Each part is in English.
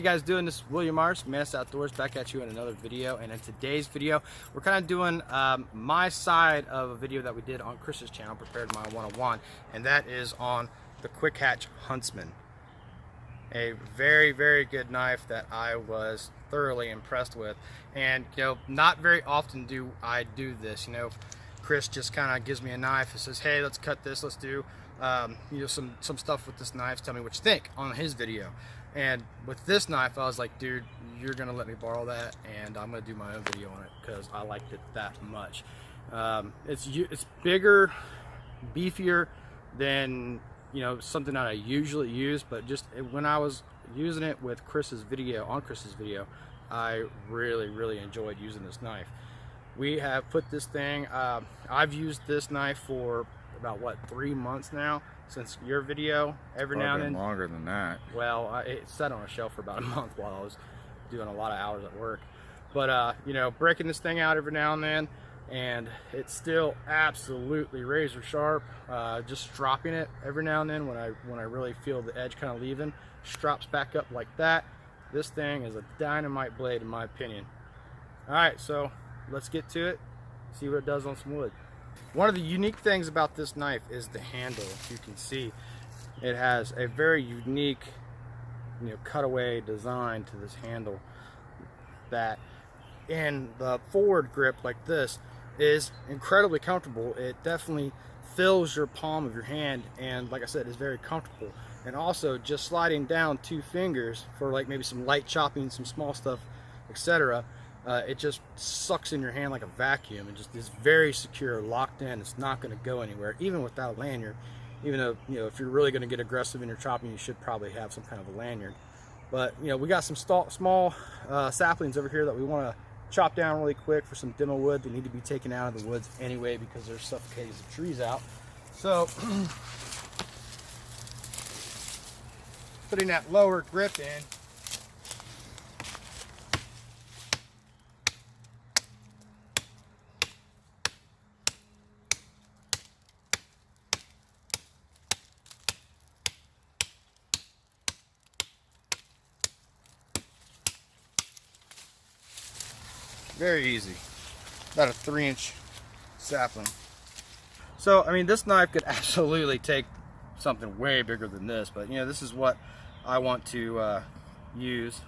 you guys doing? This is William Mars, Mantis Outdoors, back at you in another video. And in today's video, we're kind of doing my side of a video that we did on Chris's channel, Prepared My 101, and that is on the Quickhatch Huntsman. A very, very good knife that I was thoroughly impressed with. And you know, not very often do I do this. You know, Chris just kind of gives me a knife and says, hey, let's cut this, let's do you know, some stuff with this knife, tell me what you think, on his video. And with this knife, I was like, dude, you're gonna let me borrow that, and I'm gonna do my own video on it because I liked it that much. It's bigger, beefier than, you know, something that I usually use, but just when I was using it with Chris's video, I really enjoyed using this knife. We have put this thing, I've used this knife for about what, 3 months now since your video. Every now and then, longer than that. well, it sat on a shelf for about a month while I was doing a lot of hours at work. But you know, breaking this thing out every now and then, and it's still absolutely razor sharp. Just dropping it every now and then when I really feel the edge kind of leaving, drops back up like that. This thing is a dynamite blade in my opinion. All right, so let's get to it, see what it does on some wood. One of the unique things about this knife is the handle. You can see it has a very unique, you know, cutaway design to this handle that in the forward grip like this is incredibly comfortable. It definitely fills your palm of your hand, and like I said, is very comfortable. And also just sliding down 2 fingers for like maybe some light chopping, some small stuff, etc. It just sucks in your hand like a vacuum and just is very secure, locked in. It's not going to go anywhere, even without a lanyard. Even though, you know, if you're really going to get aggressive in your chopping, you should probably have some kind of a lanyard. But you know, we got some small saplings over here that we want to chop down really quick for some demo wood. They need to be taken out of the woods anyway because they're suffocating the trees out. So putting that lower grip in, very easy. About a 3-inch sapling. So I mean, this knife could absolutely take something way bigger than this, but you know, this is what I want to use.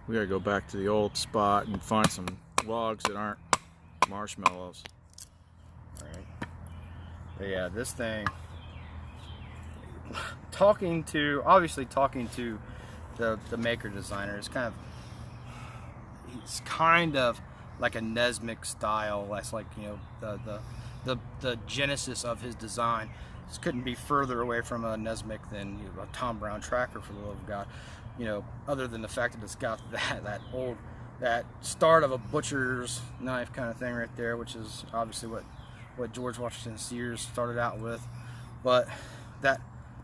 We gotta go back to the old spot and find some logs that aren't marshmallows. All right. But yeah, this thing, obviously talking to the maker designer, it's kind of like a Nesmith style. That's like, you know, the genesis of his design. This couldn't be further away from a Nesmith than, you know, a Tom Brown tracker, for the love of God. You know, other than the fact that it's got that start of a butcher's knife kind of thing right there, which is obviously what George Washington Sears started out with. But that,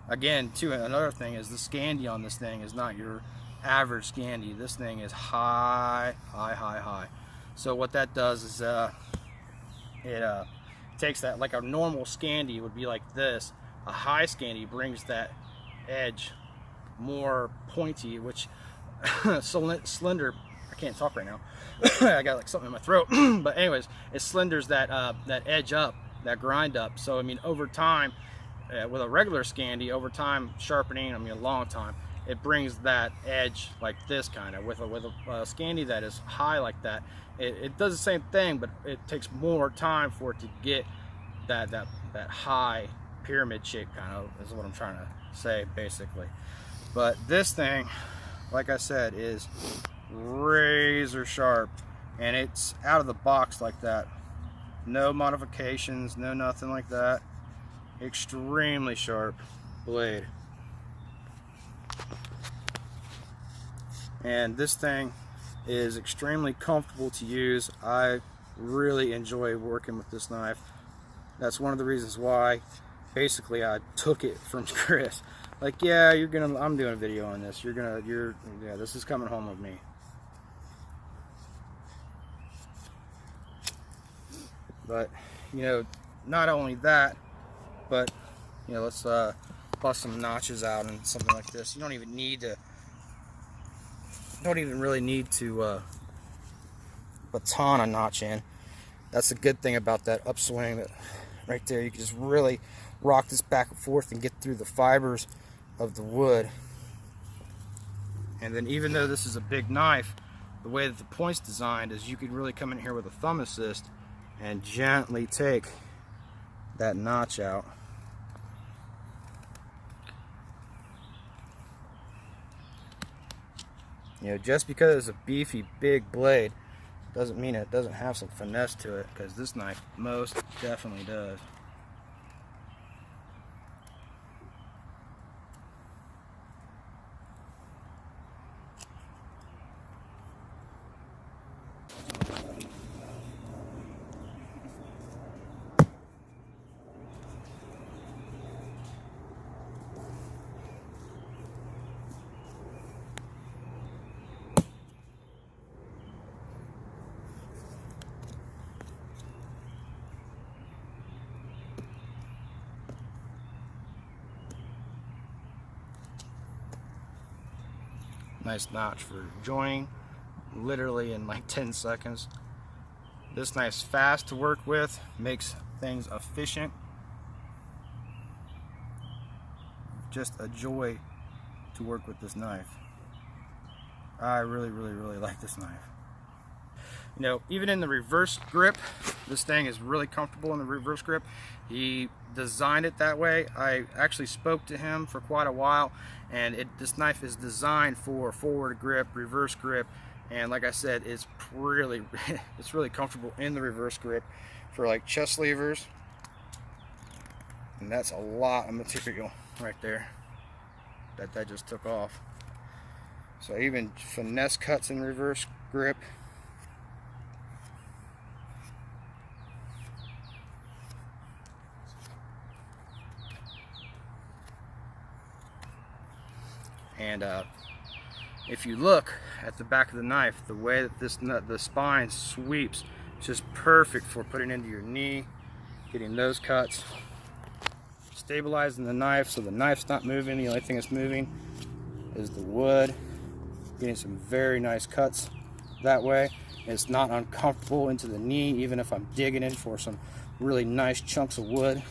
again, too, another thing is the Scandia on this thing is not your average Scandia. This thing is high. So what that does is it takes that, like a normal Scandia would be like this. A high Scandia brings that edge more pointy, which slender. I can't talk right now. I got like something in my throat. But anyways, it slenders that edge up, that grind up. So I mean, over time, with a regular Scandia, over time sharpening, I mean a long time, it brings that edge like this kind of. With a Scandia that is high like that, it does the same thing, but it takes more time for it to get that high pyramid shape kind of, is what I'm trying to say basically. But this thing, like I said, is razor sharp, and it's out of the box like that. No modifications, no nothing like that. Extremely sharp blade. And this thing is extremely comfortable to use. I really enjoy working with this knife. That's one of the reasons why basically I took it from Chris. Like, yeah, I'm doing a video on this. Yeah, this is coming home with me. But you know, not only that, but you know, let's bust some notches out and something like this. You don't even really need to baton a notch in. That's a good thing about that upswing, that right there you can just really rock this back and forth and get through the fibers of the wood. And then even though this is a big knife, the way that the point's designed is you could really come in here with a thumb assist and gently take that notch out. You know, just because it's a beefy big blade doesn't mean it doesn't have some finesse to it, because this knife most definitely does. Nice notch for joining, literally in like 10 seconds. This knife's fast to work with, makes things efficient. Just a joy to work with this knife. I really like this knife. You know, even in the reverse grip, this thing is really comfortable in the reverse grip. He designed it that way. I actually spoke to him for quite a while, and this knife is designed for forward grip, reverse grip, and like I said, it's really comfortable in the reverse grip for like chest levers. And that's a lot of material right there that just took off. So even finesse cuts in reverse grip. And if you look at the back of the knife, the way that the spine sweeps, it's just perfect for putting into your knee, getting those cuts, stabilizing the knife so the knife's not moving. The only thing that's moving is the wood. Getting some very nice cuts that way. It's not uncomfortable into the knee, even if I'm digging in for some really nice chunks of wood.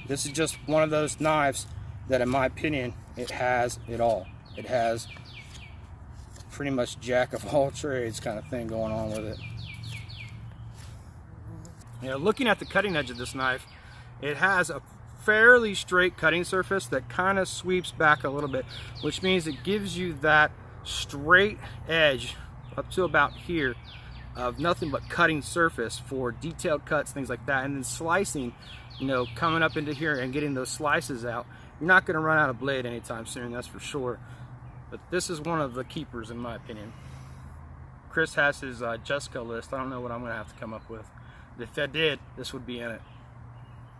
This is just one of those knives that, in my opinion, it has it all. It has pretty much jack of all trades kind of thing going on with it. You know, looking at the cutting edge of this knife, it has a fairly straight cutting surface that kind of sweeps back a little bit, which means it gives you that straight edge up to about here of nothing but cutting surface for detailed cuts, things like that. And then slicing, you know, coming up into here and getting those slices out. You're not going to run out of blade anytime soon, that's for sure. But this is one of the keepers, in my opinion. Chris has his Jessica list. I don't know what I'm going to have to come up with. If I did, this would be in it.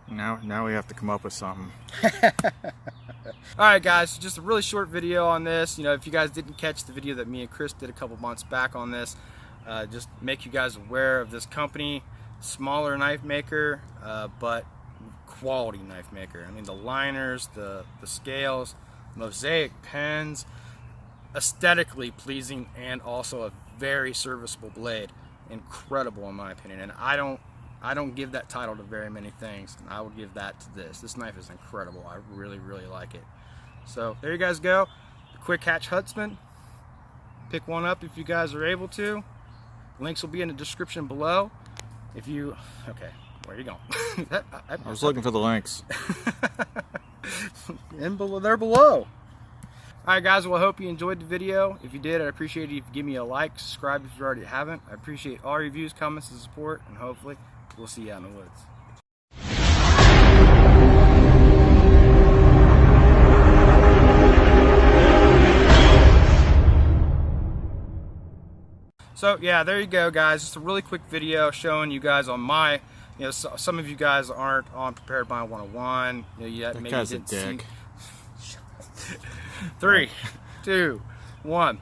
Now we have to come up with something. Alright guys, just a really short video on this. You know, if you guys didn't catch the video that me and Chris did a couple months back on this, just make you guys aware of this company. Smaller knife maker, but quality knife maker. I mean, the liners, the scales, mosaic pens, aesthetically pleasing, and also a very serviceable blade. Incredible in my opinion, and I don't give that title to very many things, and I would give that to this. This knife is incredible. I really like it. So there you guys go, the Quickhatch Huntsman. Pick one up if you guys are able to. Links will be in the description below. If you, okay, where are you going? I was looking for the links. And below, they're below. Alright guys, well I hope you enjoyed the video. If you did, I'd appreciate it if you give me a like, subscribe if you already haven't. I appreciate all your views, comments, and support, and hopefully we'll see you out in the woods. So yeah, there you go guys, just a really quick video showing you guys on my, you know, some of you guys aren't on Prepared Mind 101, you know, maybe you didn't see. 3, 2, 1.